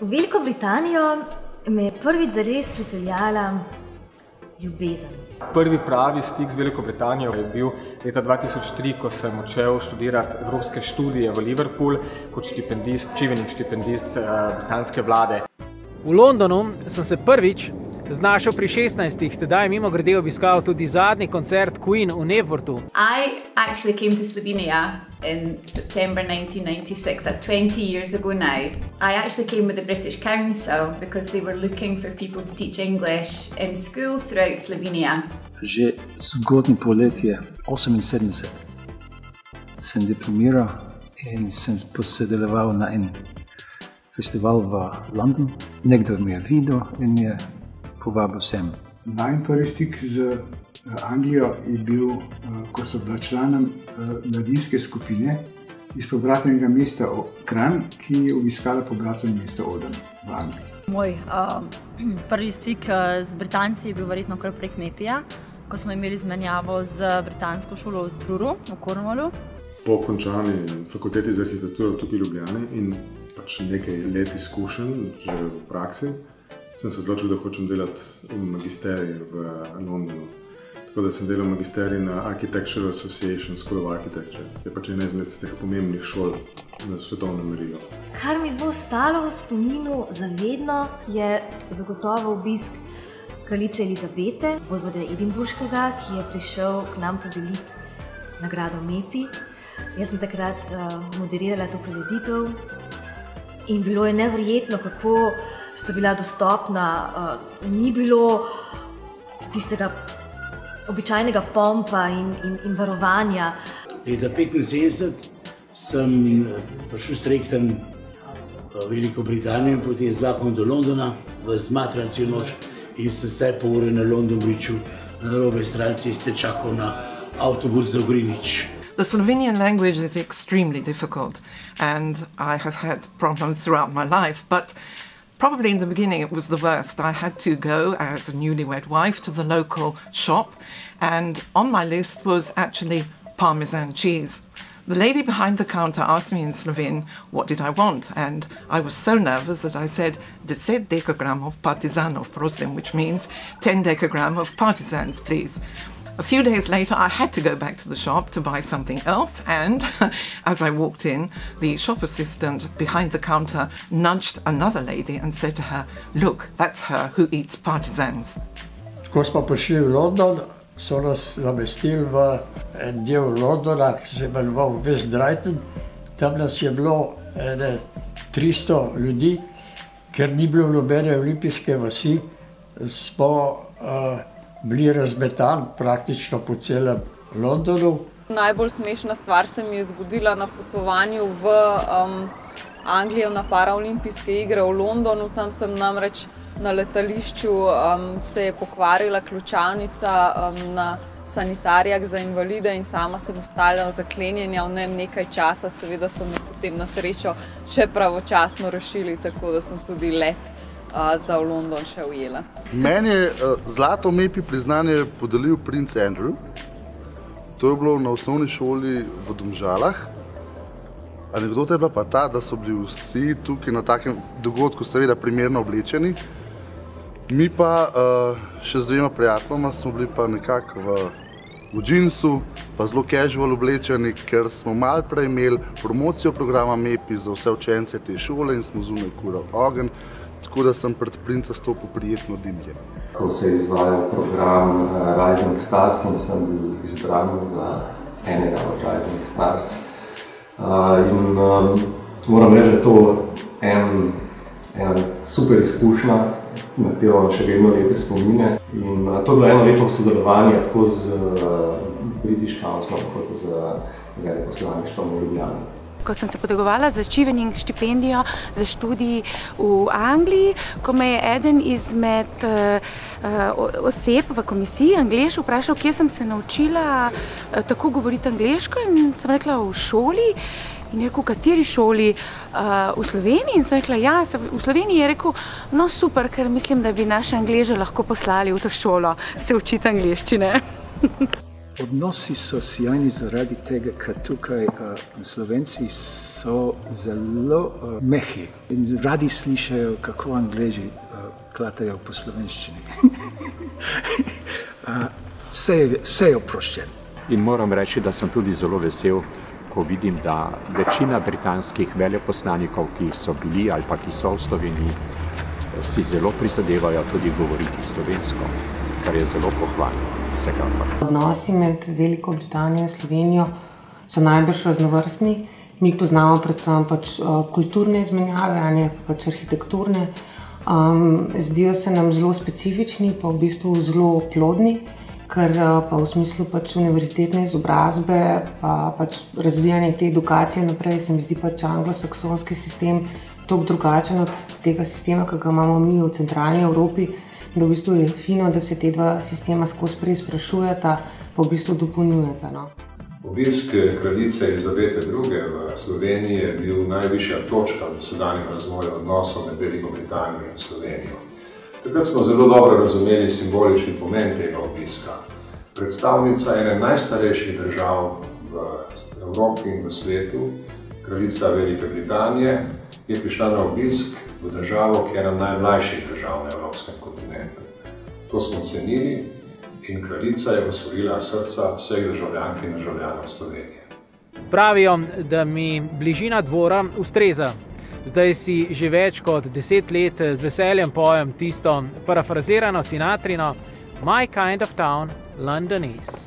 V Veliko Britanijo me je prvič zares pripeljala ljubezen. Prvi pravi stik z Veliko Britanijo je bil leta 2003, ko sem odšel študirati evropske študije v Liverpool kot štipendist, achieving štipendist britanske vlade. V Londonu sem se prvič znašel pri 16, tedaj mimogrede obiskal tudi zadnji koncert Queen v Nebwortu. I actually came to Slovenia in September 1996. That's 20 years ago now. I actually came with the British Council because they were looking for people to teach English in schools throughout Slovenia. Že zgodnje poletje 1978 sem diplomiral in sem posredoval na en festival v Londonu. Nekdo me je videl in je povabil sem. Najin prvi stik z Anglijo je bil, ko so bila članom mladinske skupine iz pobratnega mesta Kranj, ki je obiskala pobratno mesto Oden v Angliji. Moj prvi stik z Britanci je bil verjetno kar prek MEPI-ja, ko smo imeli izmenjavo z britansko šolo v Truru, v Cornwallu. Po končani fakulteti za arhitekturo tukaj v Ljubljani in pač nekaj let izkušenj že v praksi, sem se odločil, da hočem delati magisterij v Londonu. Tako da sem delal magisterij na Architectural Association School of Architecture. Je pač ena izmed teh pomembnih šol na svetovnem merilu. Kar mi bo ostalo v spominu zavedno, je zagotovo obisk kraljice Elizabete, vojvode Edinburškega, ki je prišel k nam podeliti nagrado MEPI. Jaz sem takrat moderirala to prireditev in bilo je neverjetno, kako sta bila dostopna, ni bilo tistega običajnega pompa in varovanja. Leta 1975 sem prišel s trajektom v Veliko Britanijo in potem z vlakom do Londona v zmatracijo noč in sem vsaj pol ure na London Bridgeu na narobe strani ceste čakal na avtobus za Greenwich. The Slovenian language is extremely difficult and I have had problems throughout my life, but probably in the beginning it was the worst. I had to go as a newlywed wife to the local shop and on my list was actually Parmesan cheese. The lady behind the counter asked me in Slovene what did I want and I was so nervous that I said 10 dekagramov partizanov, prosim, which means 10 decagram of partisans, please. A few days later, I had to go back to the shop to buy something else, and as I walked in, the shop assistant behind the counter nudged another lady and said to her, "Look, that's her who eats partisans." Ko smo prišli v London, so nas namestili v en del Londona, ki se je imenoval West Drayton. Tam nas je bilo 300 ljudi, ker ni bilo nobene olimpijske vasi, smo bili razmetani praktično po celem Londonu. Najbolj smešna stvar se mi je zgodila na potovanju v Anglijo na paraolimpijske igre v Londonu. Tam sem namreč na letališču se je pokvarila ključavnica na sanitarijah za invalide in sama sem ostala zaklenjena v nekaj časa. Seveda so me potem na srečo še pravočasno rešili, tako da sem tudi let za v London še ujela. Meni je zlato MEPI priznanje podelil princ Andrew. To je bilo na osnovni šoli v Domžalah. Anekdota je bila pa ta, da so bili vsi tukaj na takem dogodku seveda primerno oblečeni. Mi pa še z dvema prijateljoma smo bili pa nekako v džinsu, pa zelo casual oblečeni, ker smo malo prej imeli promocijo programa MEPI za vse učence te šole in smo zunaj kurali ogenj. Tako da sem pred princa stopil prijetno dimljen. Ko se je izvajal program Rising Stars in sem bil izbran za enega od Rising Stars. In moram reči, da je to ena super izkušnja, na katero imam še vedno lepe spomine. In to je bilo eno leto sodelovanje tako z British Councilom kot z veleposlaništvom v Ljubljani. Ko sem se potegovala za achieving štipendijo za študij v Angliji, ko me je eden izmed oseb v komisiji Anglež vprašal, kje sem se naučila tako govoriti angleško in sem rekla v šoli. In je rekel, v kateri šoli? V Sloveniji? In sem rekla, ja, v Sloveniji. Je rekel, no super, ker mislim, da bi naše Angleže lahko poslali v to šolo se učiti angleščine. Odnosi so sjajni zaradi tega, ker tukaj Slovenci so zelo mehi in radi slišajo, kako Angleži klatajo po slovenščini. Vse je oproščeno. In moram reči, da sem tudi zelo vesel, ko vidim, da večina britanskih veleposlanikov, ki so bili ali pa ki so v Sloveniji, si zelo prizadevajo tudi govoriti slovensko, kar je zelo pohvalno. Odnosi med Veliko Britanijo in Slovenijo so najbrž raznovrstni. Mi poznamo predvsem kulturne izmenjave, pač arhitekturne. Zdijo se nam zelo specifični, pa v bistvu zelo plodni, ker pa v smislu univerzitetne izobrazbe, pa razvijanje te edukacije naprej, se mi zdi anglosaksonski sistem toliko drugačen od tega sistema, ki ga imamo mi v centralni Evropi, da v bistvu je fino, da se te dva sistema skozi preizprašujeta, pa v bistvu dopolnjujeta. Obisk kraljice Elizabete II. V Sloveniji je bil najvišja točka dosedanjih razvoja odnosov med Veliko Britanijo in Slovenijo. Takrat smo zelo dobro razumeli simbolični pomen tega obiska. Predstavnica ene najstarejših držav v Evropi in v svetu, kraljica Velike Britanije, je prišla na obisk v državo, ki je ena najmlajših držav na evropskem kontinentu. To smo cenili in kraljica je osvojila srca vseh državljank in državljanov Slovenije. Pravijo, da mi bližina dvora ustreza. Zdaj si že več kot 10 let z veseljem pojem tisto parafrazirano Sinatrino My kind of town, London is.